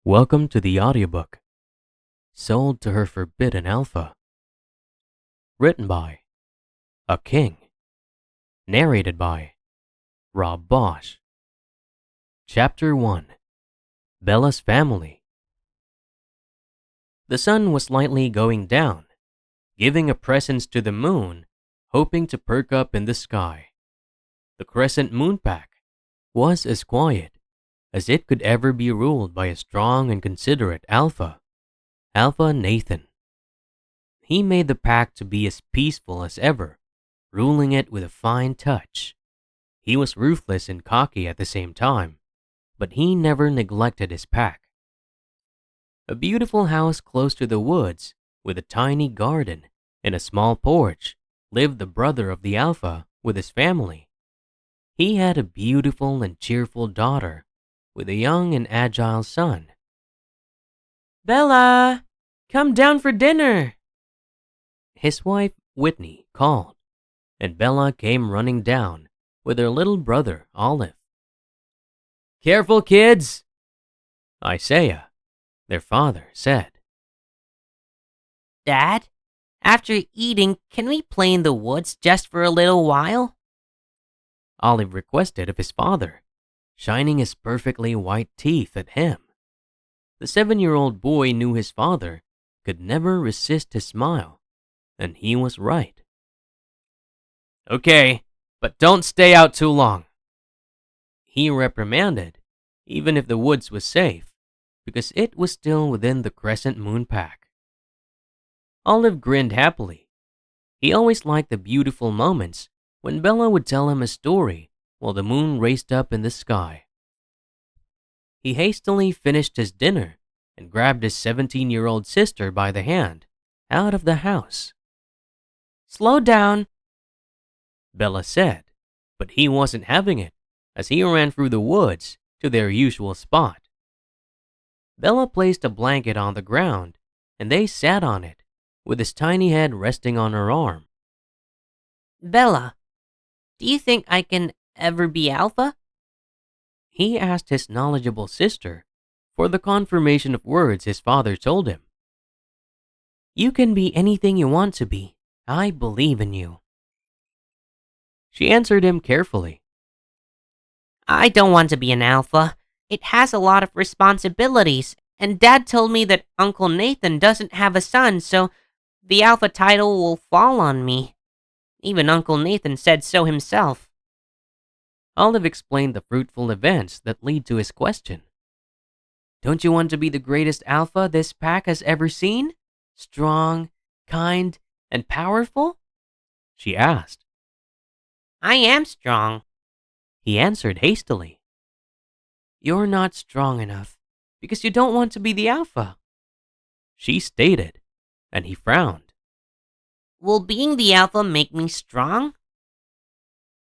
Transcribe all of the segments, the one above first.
Welcome to the audiobook, Sold to Her Forbidden Alpha. Written by A King. Narrated by Rob Bosch. Chapter 1. Bella's Family. The sun was slightly going down, giving a presence to the moon, hoping to perk up in the sky. The Crescent moon pack was as quiet as it could ever be ruled by a strong and considerate Alpha Nathan. He made the pack to be as peaceful as ever, ruling it with a fine touch. He was ruthless and cocky at the same time, but he never neglected his pack. A beautiful house close to the woods, with a tiny garden and a small porch, lived the brother of the Alpha with his family. He had a beautiful and cheerful daughter, with a young and agile son. "Bella, come down for dinner," his wife Whitney called, and Bella came running down with her little brother Olive. "Careful, kids," Isaiah, their father, said. "Dad, after eating, can we play in the woods just for a little while?" Olive requested of his father, shining his perfectly white teeth at him. The 7-year-old boy knew his father could never resist his smile, and he was right. "Okay, but don't stay out too long," he reprimanded, even if the woods was safe, because it was still within the Crescent moon pack. Olive grinned happily. He always liked the beautiful moments when Bella would tell him a story while the moon raced up in the sky. He hastily finished his dinner and grabbed his 17-year-old sister by the hand out of the house. "Slow down," Bella said, but he wasn't having it as he ran through the woods to their usual spot. Bella placed a blanket on the ground and they sat on it, with his tiny head resting on her arm. "Bella, do you think I can ever be Alpha?" He asked his knowledgeable sister for the confirmation of words his father told him. "You can be anything you want to be. I believe in you," she answered him carefully. "I don't want to be an Alpha. It has a lot of responsibilities, and Dad told me that Uncle Nathan doesn't have a son, so the Alpha title will fall on me. Even Uncle Nathan said so himself." Olive explained the fruitful events that lead to his question. "Don't you want to be the greatest Alpha this pack has ever seen? Strong, kind, and powerful?" she asked. "I am strong," he answered hastily. "You're not strong enough because you don't want to be the Alpha," she stated, and he frowned. "Will being the Alpha make me strong?"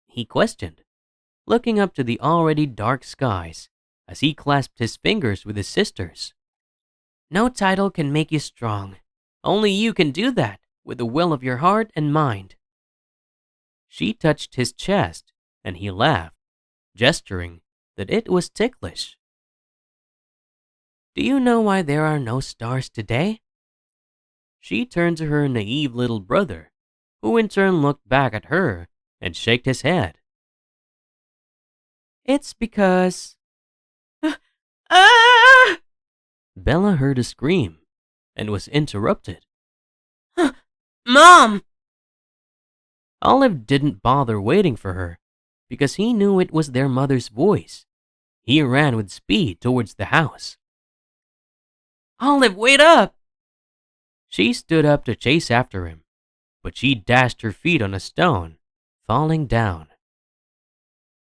he questioned, looking up to the already dark skies as he clasped his fingers with his sister's. "No title can make you strong. Only you can do that with the will of your heart and mind." She touched his chest, and he laughed, gesturing that it was ticklish. "Do you know why there are no stars today?" She turned to her naive little brother, who in turn looked back at her and shook his head. "It's because..." Ah! Bella heard a scream and was interrupted. "Mom!" Olive didn't bother waiting for her because he knew it was their mother's voice. He ran with speed towards the house. "Olive, wait up!" She stood up to chase after him, but she dashed her feet on a stone, falling down.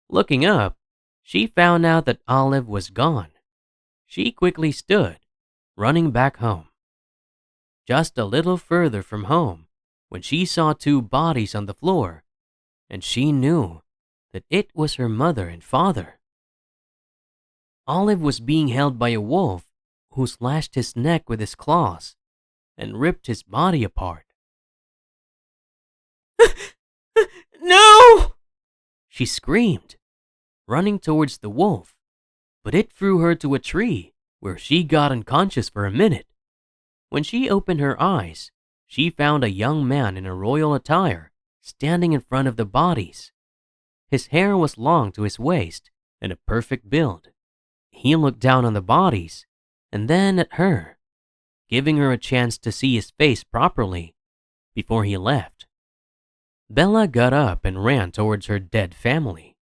Looking up, she found out that Olive was gone. She quickly stood, running back home. Just a little further from home, when she saw 2 bodies on the floor, and she knew that it was her mother and father. Olive was being held by a wolf who slashed his neck with his claws and ripped his body apart. "No!" She screamed, running towards the wolf, but it threw her to a tree where she got unconscious for a minute. When she opened her eyes, she found a young man in a royal attire standing in front of the bodies. His hair was long to his waist and a perfect build. He looked down on the bodies and then at her, giving her a chance to see his face properly before he left. Bella got up and ran towards her dead family.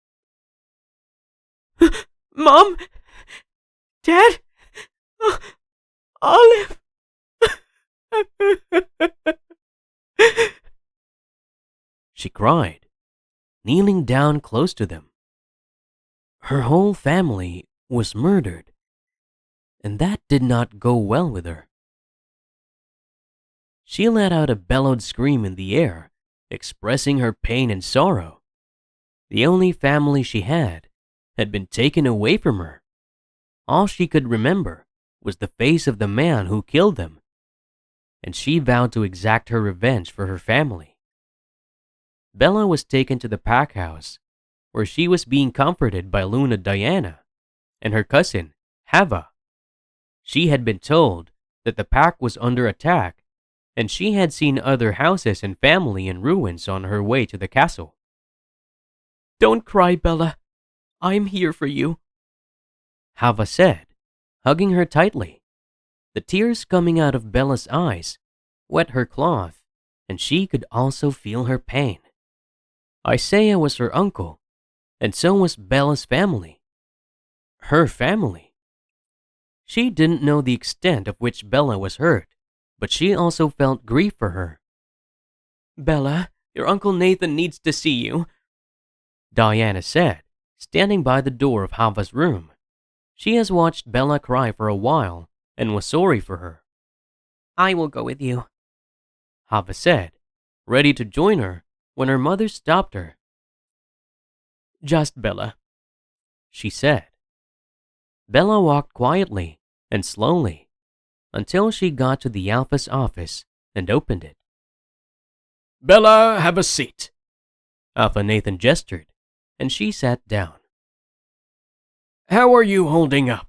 Mom? Dad? Olive? She cried, kneeling down close to them. Her whole family was murdered, and that did not go well with her. She let out a bellowed scream in the air, expressing her pain and sorrow. The only family she had been taken away from her. All she could remember was the face of the man who killed them, and she vowed to exact her revenge for her family. Bella was taken to the pack house, where she was being comforted by Luna Diana and her cousin, Hava. She had been told that the pack was under attack, and she had seen other houses and family in ruins on her way to the castle. Don't cry, Bella. I'm here for you, Hava said, hugging her tightly. The tears coming out of Bella's eyes wet her cloth, and she could also feel her pain. Isaiah was her uncle, and so was Bella's family. Her family. She didn't know the extent of which Bella was hurt, but she also felt grief for her. Bella, your Uncle Nathan needs to see you, Diana said, standing by the door of Hava's room. She has watched Bella cry for a while and was sorry for her. I will go with you, Hava said, ready to join her when her mother stopped her. Just Bella, she said. Bella walked quietly and slowly until she got to the Alpha's office and opened it. Bella, have a seat, Alpha Nathan gestured, and she sat down. How are you holding up?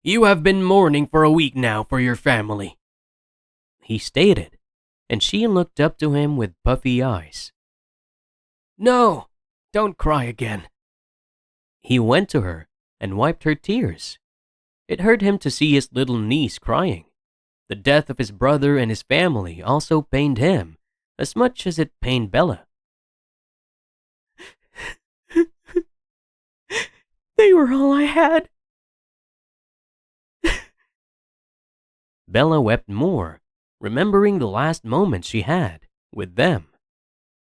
You have been mourning for a week now for your family, he stated, and she looked up to him with puffy eyes. No, don't cry again. He went to her and wiped her tears. It hurt him to see his little niece crying. The death of his brother and his family also pained him as much as it pained Bella. They were all I had. Bella wept more, remembering the last moments she had with them,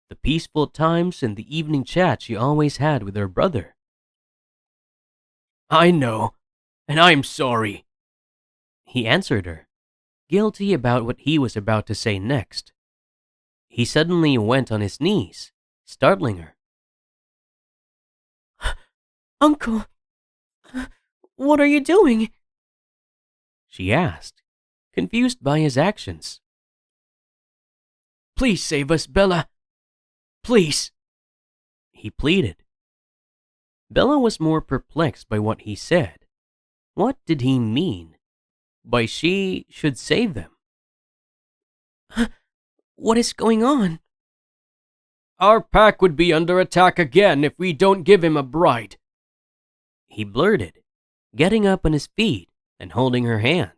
the peaceful times and the evening chat she always had with her brother. I know, and I'm sorry, he answered her, guilty about what he was about to say next. He suddenly went on his knees, startling her. Uncle, what are you doing? She asked, confused by his actions. Please save us, Bella. Please, he pleaded. Bella was more perplexed by what he said. What did he mean by she should save them? What is going on? Our pack would be under attack again if we don't give him a bride, he blurted, getting up on his feet and holding her hand.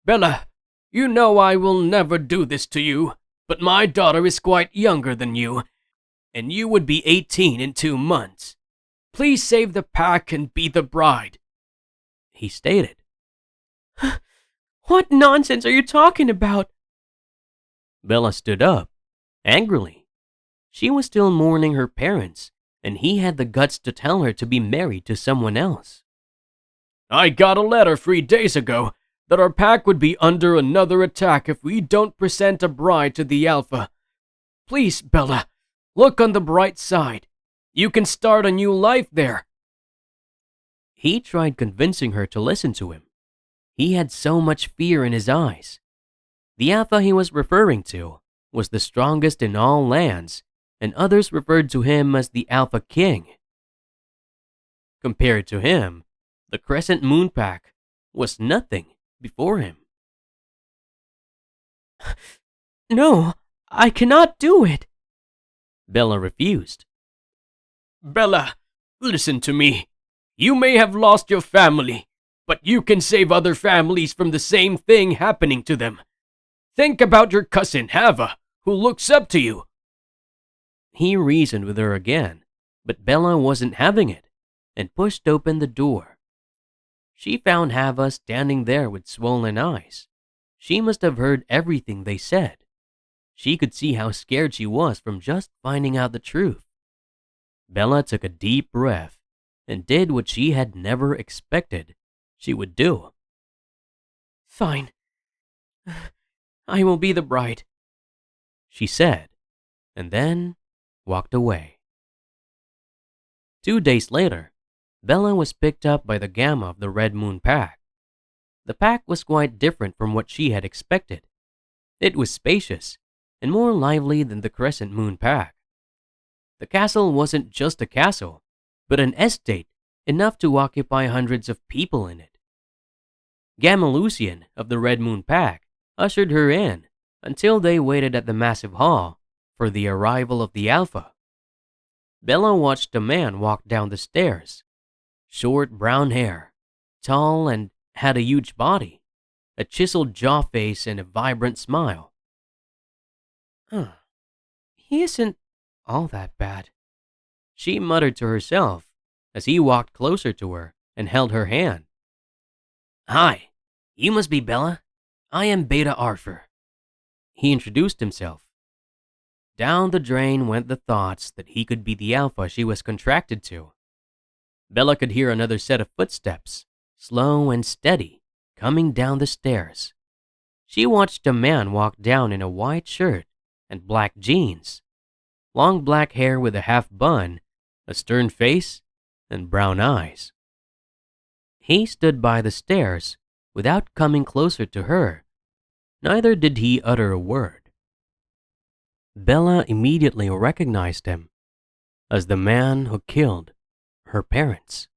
Bella, you know I will never do this to you, but my daughter is quite younger than you, and you would be 18 in 2 months. Please save the pack and be the bride, he stated. What nonsense are you talking about? Bella stood up, angrily. She was still mourning her parents, and he had the guts to tell her to be married to someone else. I got a letter 3 days ago that our pack would be under another attack if we don't present a bride to the Alpha. Please, Bella, look on the bright side. You can start a new life there. He tried convincing her to listen to him. He had so much fear in his eyes. The Alpha he was referring to was the strongest in all lands, and others referred to him as the Alpha King. Compared to him, The Crescent Moon Pack was nothing before him. No, I cannot do it. Bella refused. Bella, listen to me. You may have lost your family, but you can save other families from the same thing happening to them. Think about your cousin Hava, who looks up to you. He reasoned with her again, but Bella wasn't having it and pushed open the door. She found Hava standing there with swollen eyes. She must have heard everything they said. She could see how scared she was from just finding out the truth. Bella took a deep breath and did what she had never expected she would do. Fine. I will be the bride, she said, and then walked away. 2 days later, Bella was picked up by the Gamma of the Red Moon Pack. The pack was quite different from what she had expected. It was spacious and more lively than the Crescent Moon Pack. The castle wasn't just a castle, but an estate enough to occupy hundreds of people in it. Gamma Lucian of the Red Moon Pack ushered her in until they waited at the massive hall for the arrival of the Alpha. Bella watched a man walk down the stairs. Short brown hair, tall and had a huge body, a chiseled jaw face and a vibrant smile. He isn't all that bad, she muttered to herself as he walked closer to her and held her hand. Hi, you must be Bella. I am Beta Arthur. He introduced himself. Down the drain went the thoughts that he could be the Alpha she was contracted to. Bella could hear another set of footsteps, slow and steady, coming down the stairs. She watched a man walk down in a white shirt and black jeans, long black hair with a half bun, a stern face, and brown eyes. He stood by the stairs without coming closer to her. Neither did he utter a word. Bella immediately recognized him as the man who killed her parents.